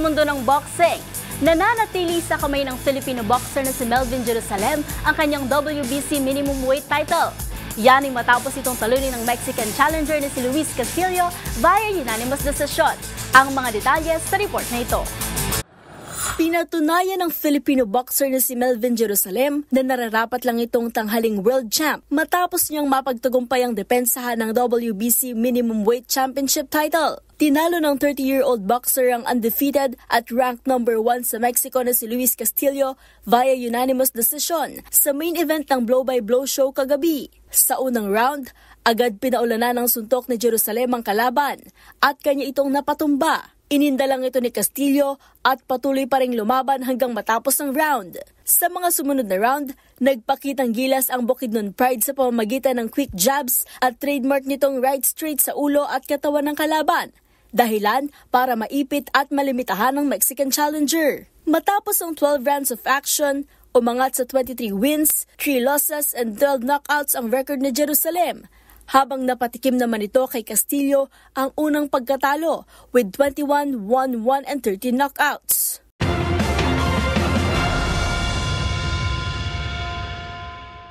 mundo ng boxing. Nananatili sa kamay ng Filipino boxer na si Melvin Jerusalem ang kanyang WBC minimum weight title. Yan ay matapos itong talunin ng Mexican challenger na si Luis Castillo via unanimous decision. Ang mga detalye sa report na ito. Pinatunayan ng Filipino boxer na si Melvin Jerusalem na nararapat lang itong tanghaling world champ matapos niyang mapagtagumpay ang depensahan ng WBC Minimum Weight Championship title. Tinalo ng 30-year-old boxer ang undefeated at ranked number 1 sa Mexico na si Luis Castillo via unanimous decision sa main event ng blow-by-blow show kagabi. Sa unang round, agad pinaulanan ng suntok ni Jerusalem ang kalaban at kanya itong napatumba. Ininda lang ito ni Castillo at patuloy pa ring lumaban hanggang matapos ang round. Sa mga sumunod na round, nagpakitang gilas ang Bukidnon Pride sa pamamagitan ng quick jabs at trademark nitong right straight sa ulo at katawan ng kalaban. Dahilan para maipit at malimitahan ng Mexican challenger. Matapos ang 12 rounds of action, umangat sa 23 wins, 3 losses and 12 knockouts ang record ni Jerusalem. Habang napatikim naman ito kay Castillo ang unang pagkatalo with 21, 1-1 and 13 knockouts.